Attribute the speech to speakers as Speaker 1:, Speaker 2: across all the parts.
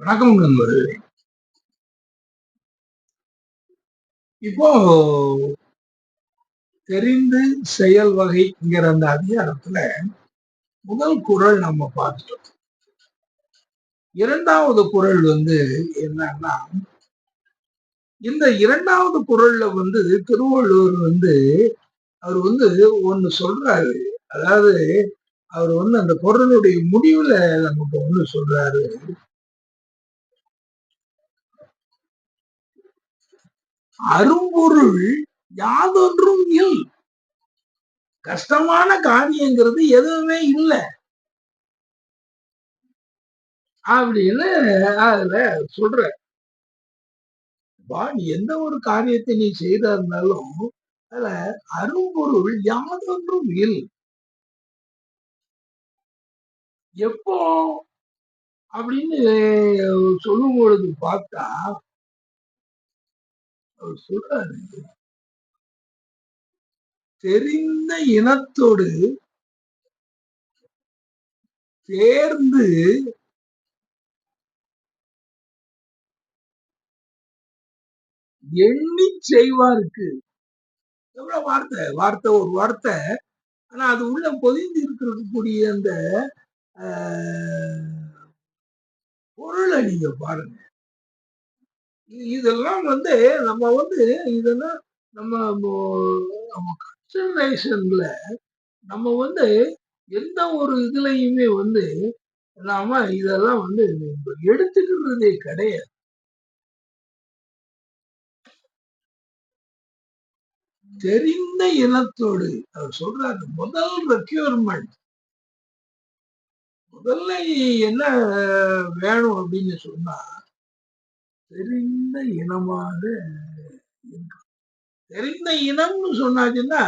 Speaker 1: வணக்கம் நண்பர்களே. இப்போ தெரிந்து செயல் வகைங்கிற அந்த அதிகாரத்துல முதல் குறள் நம்ம பார்த்துட்டோம். 2வது குறள் என்னன்னா, இந்த 2வது குறள்ல திருவள்ளுவர் அவர் ஒண்ணு சொல்றாரு. அதாவது அவர் அந்த குறளுடைய முடிவுல நமக்கு சொல்றாரு. அரும்பொருள் யாதொன்றும் இல். கஷ்டமான காரியங்கிறது எதுவுமே இல்லை அப்படின்னு அதுல சொல்ற. நீ எந்த ஒரு காரியத்தை நீ செய்தா இருந்தாலும் அதுல அரும்பொருள் யாதொன்றும் இல். எப்போ அப்படின்னு சொல்லும் பொழுது பார்த்தா அவர் சொல்றாரு, தெரிந்த இனத்தோடு சேர்ந்து எண்ணி செய்வாருக்கு. எவ்வளவு வார்த்தை வார்த்தை ஒரு வார்த்தை. ஆனா அது உள்ள பொதிந்து இருக்கக்கூடிய அந்த பொருளை நீங்க பாருங்க. இதெல்லாம் நம்ம இதெல்லாம் நம்ம நம்ம கன்சர்வேஷன்ல நம்ம எந்த ஒரு இதுலயுமே நாம இதெல்லாம் எடுத்துக்கிறதே கிடையாது. தெரிந்த இனத்தோடு அவர் சொல்றாரு, முதல் ரெக்யூர்மெண்ட் முதல்ல என்ன வேணும் அப்படின்னு சொன்னா, தெரிந்த இனமாக இருக்கு. தெரிந்த இனம்னு சொன்னாச்சுன்னா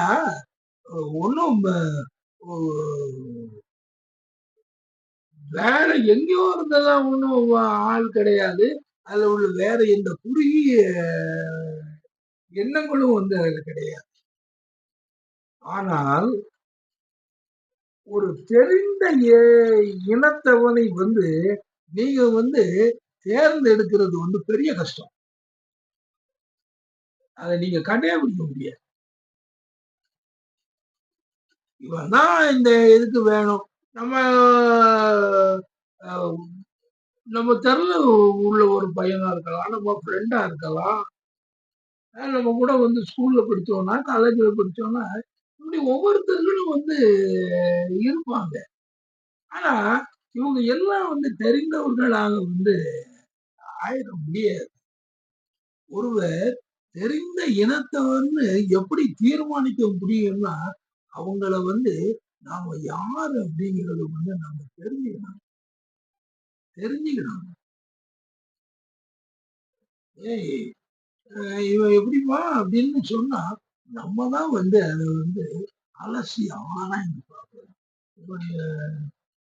Speaker 1: ஒன்னும் வேற எங்கேயோ இருந்தெல்லாம் ஒன்றும் ஆள் கிடையாது. அதுல உள்ள வேற எந்த குறுகிய எண்ணங்களும் அதுல கிடையாது. ஆனால் ஒரு தெரிந்த இனத்தவனை நீங்க தேர்ந்தெடுக்கிறது பெரிய கஷ்டம். அதை நீங்க கண்டுபிடிக்க முடியாது. இவன் தான் இந்த இதுக்கு வேணும். நம்ம தெருல உள்ள ஒரு பையனா இருக்கலாம், நம்ம ஃப்ரெண்டா இருக்கலாம், நம்ம கூட ஸ்கூல்ல படிச்சோம்னா, காலேஜ்ல படிச்சோம்னா, இப்படி ஒவ்வொருத்தர்களும் இருப்பாங்க. ஆனா இவங்க எல்லாம் தெரிந்தவர்களாக ஆயிட முடியாது. ஒருவர் தெரிந்த இனத்தவர்னு எப்படி தீர்மானிக்க முடியும்னா, அவங்கள நாம யாரு அப்படிங்கிறது நம்ம தெரிஞ்சுக்கணும். இவன் எப்படிப்பா அப்படின்னு சொன்னா, நம்ம தான் அதை அலசி ஆராய்ந்து பார்க்கணும்.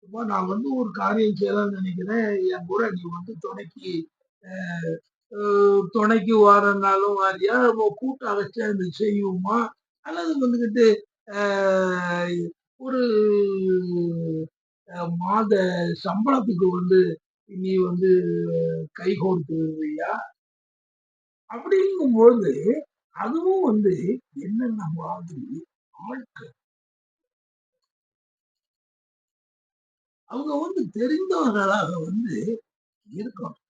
Speaker 1: இப்போ நான் ஒரு காரியம் செய்யலாம்னு நினைக்கிறேன். என் கூட நீ துணைக்கு துணைக்கு வாரனாலும் வாரியா, நம்ம கூட்டாக சேர்ந்து செய்வோமா, அல்லது ஒரு மாத சம்பளத்துக்கு நீ கைகோர்த்து வருவியா அப்படிங்கும்போது, அதுவும் என்னென்ன மாதிரி ஆட்கள் அவங்க தெரிந்தவர்களாக இருக்கணும்.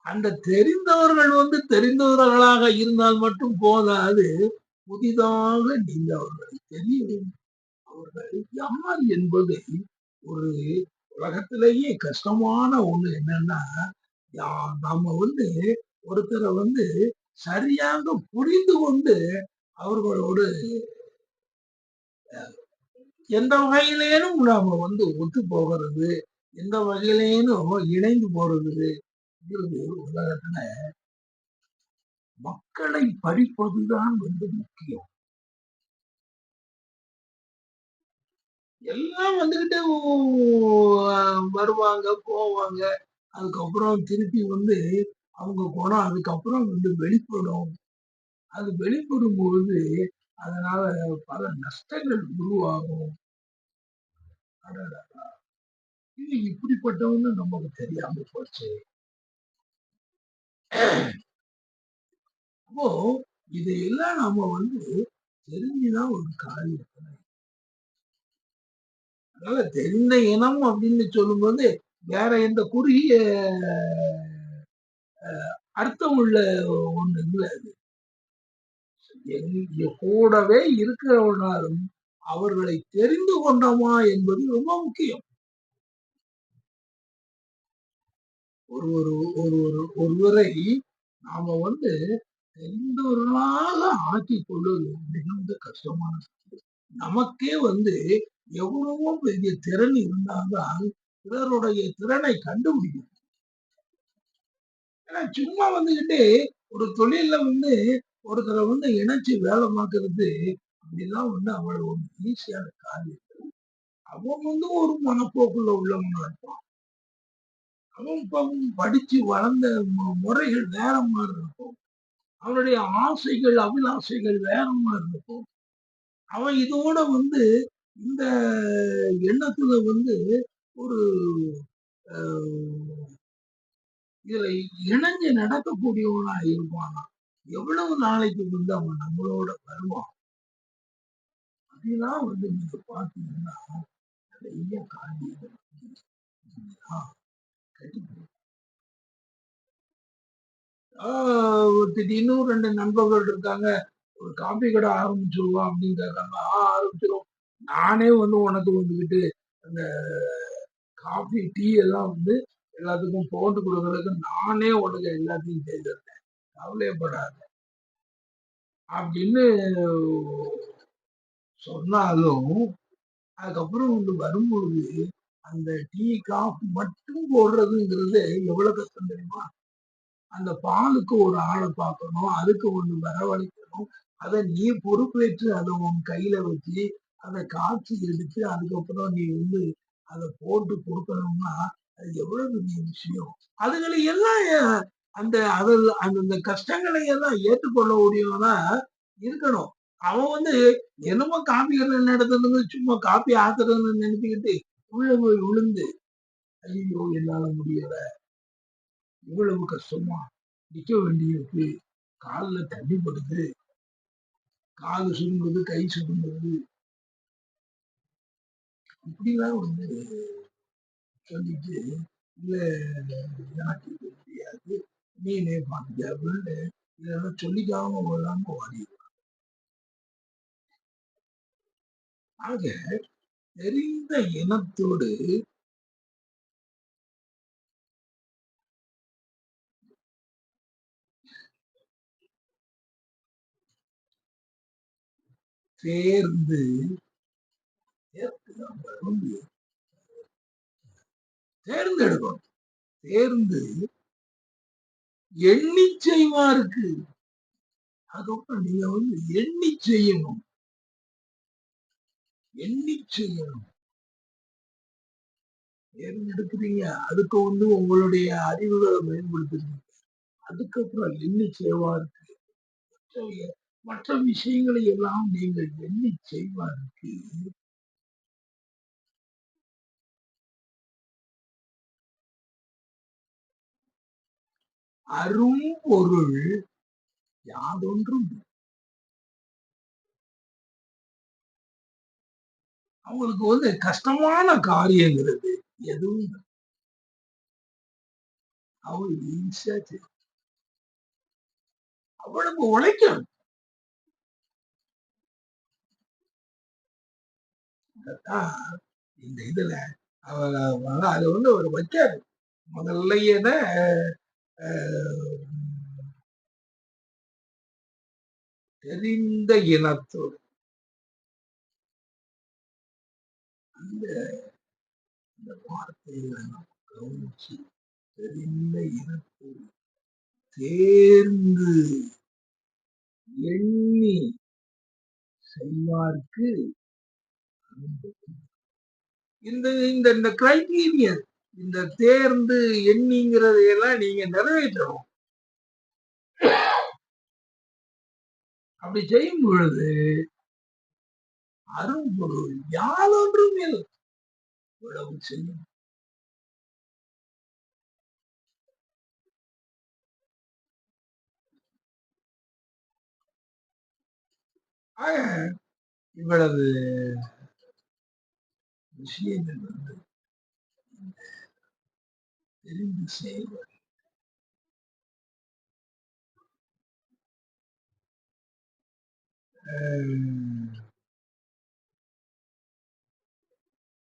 Speaker 1: அந்த தெரிந்தவர்கள் தெரிந்தவர்களாக இருந்தால் மட்டும் போதாது, புதிதாக நீங்க அவர்களை தெரிய வேண்டும். அவர்கள் யார் என்பதை ஒரு உலகத்திலேயே கஷ்டமான ஒண்ணு என்னன்னா, நாம ஒருத்தரை சரியாக புரிந்து கொண்டு அவர்களோடு எந்த வகையிலேனும் நாம ஒத்து போகிறது, எந்த வகையிலேனும் இணைந்து போறது உலகத்துல மக்களை படிப்பதுதான் முக்கியம். எல்லாம் வருவாங்க, போவாங்க. அதுக்கப்புறம் திருப்பி அவங்க குணம் அதுக்கப்புறம் வெளிப்படும். அது வெளிப்படும் பொழுது அதனால பல நஷ்டங்கள் உருவாகும். இது இப்படிப்பட்டவன்னு நமக்கு தெரியாம போச்சு. அப்போ இதையெல்லாம் நாம தெரிஞ்சுதான் ஒரு காரியம். அதனால தெரிந்த இனம் அப்படின்னு சொல்லும்போது வேற எந்த குறுகிய அர்த்தம் உள்ள ஒண்ணு இல்லை. அது கூடவே இருக்கிறவனாலும் அவர்களை தெரிந்து கொண்டோமா என்பது ரொம்ப முக்கியம். ஒருவரை நாம தெரிந்தவர்களாக ஆக்கிக் கொள்வது மிகுந்த கஷ்டமானது. நமக்கே எவ்வளவோ பெரிய திறன் இருந்தால்தான் பிறருடைய திறனை கண்டுபிடிக்கும். ஏன்னா சும்மா ஒரு தொழில ஒருத்தரை இணைச்சு வேலை பார்க்கறது அப்படிலாம் அவ்வளவு ஈஸியான காரியம். அவன் ஒரு மனப்போக்குள்ள உள்ளவனா இருப்பான். அவன் படிச்சு வளர்ந்த முறைகள் வேற மாதிரி இருக்கும். அவனுடைய ஆசைகள் அபிலாசைகள் வேற மாதிரி இருக்கும். அவன் இதோட இந்த எண்ணத்துல ஒரு இதுல இணைஞ்சு நடக்கக்கூடியவனா இருப்பானா. எவ்வளவு நாளைக்கு அவன் நம்மளோட வருவான். அப்படிலாம் நீங்க பாத்தீங்கன்னா நிறைய காரியங்கள் திடீர்னு 2 நண்பர்கள் இருக்காங்க. ஒரு காபி கடை ஆரம்பிச்சிருவோம் அப்படின்னு கேட்காங்க. ஆரம்பிச்சிரும். நானே உனக்கு அந்த காபி டீ எல்லாம் எல்லாத்துக்கும் போட்டு கொடுக்கறதுக்கு நானே உனக்கு எல்லாத்தையும் செய்திருக்கேன், கவலையப்படாத அப்படின்னு சொன்னாலும் அதுக்கப்புறம் வரும்பொழுது அந்த டீ காஃபி மட்டும் போடுறதுங்கிறது எவ்வளவு கஷ்டம் தெரியுமா? அந்த பாலுக்கு ஒரு ஆளை பார்க்கணும், அதுக்கு வரவழைக்கணும், அதை நீ பொறுப்பேற்று அதை உன் கையில வச்சு அதை காய்ச்சி எடுத்து அதுக்கப்புறம் நீ அதை போட்டு கொடுக்கணும்னா அது எவ்வளவு பெரிய விஷயம். அதுகளை எல்லாம் அந்த கஷ்டங்களை எல்லாம் ஏற்றுக்கொள்ள முடியும்னா இருக்கணும். அவன் என்னமோ காப்பி கடை நடத்துறது சும்மா காப்பி ஆத்துறதுன்னு நினைச்சுக்கிட்டு உள்ள போய் விழுந்து ஐயோ என்னால முடியல, இவ்வளவு கஷ்டமா நிக்க வேண்டியிருக்கு, காலில் தண்ணி படுது, காது சுருங்குது, கை சுருங்குது, இப்படிலாம் சொல்லிட்டு இல்ல எனக்கு இது தெரியாது, நீனே பாத்துக்க அப்படின்னு இதெல்லாம் சொல்லிக்காம விடாம ஓடிடுவாங்க. ஆக தெரிந்த இனத்தோடு சேர்ந்து தேர்ந்தெடுக்கணும். தேர்ந்து எண்ணி செய்வாருக்கு. அதுக்கப்புறம் நீங்க எண்ணி செய்யணும், எண்ணி செய்யணும். தேர்ந்தெடுக்கிறீங்க, அதுக்கு உங்களுடைய அறிவுகளை மேம்படுத்துறீங்க. அதுக்கப்புறம் எண்ணி செய்வாருக்கு. மற்ற விஷயங்களை எல்லாம் நீங்கள் எண்ணி செய்வாருக்கு. அரும் பொருள் யாதொன்றும் அவங்களுக்கு கஷ்டமான காரியங்கிறது எதுவும் அவங்க ஈஸியா செய்யும். அவ்வளவு உழைக்கணும். இந்த இதுல அது ஒரு வைக்காது. முதல்ல தெரிந்த இனத்தோடு அந்த வார்த்தைகளை கவனிச்சு தெரிந்த இனத்தோடு தேர்ந்து எண்ணி செய்வார்க்கு இந்த இந்த கிரைட்டீரியன், இந்த தேர்ந்து எண்ணிங்கிறதையெல்லாம் நீங்க நிறைவேற்றணும். அப்படி செய்யும் பொழுது அரும்பொருள் யாதொன்றும் இவ்வளவு செய்யும். ஆக இவ்வளவு விஷயங்கள் வந்து தெரிந்து செய்வது.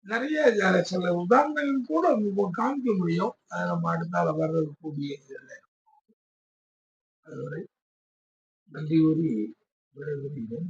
Speaker 1: நிறைய சில உதாரணங்கள் கூட காமிக்க முடியும். அதை நம்ம அடுத்தால வர்றக்கூடிய இதுல. அதுவரை நன்றி கூறி விடைபெறுகிறேன்.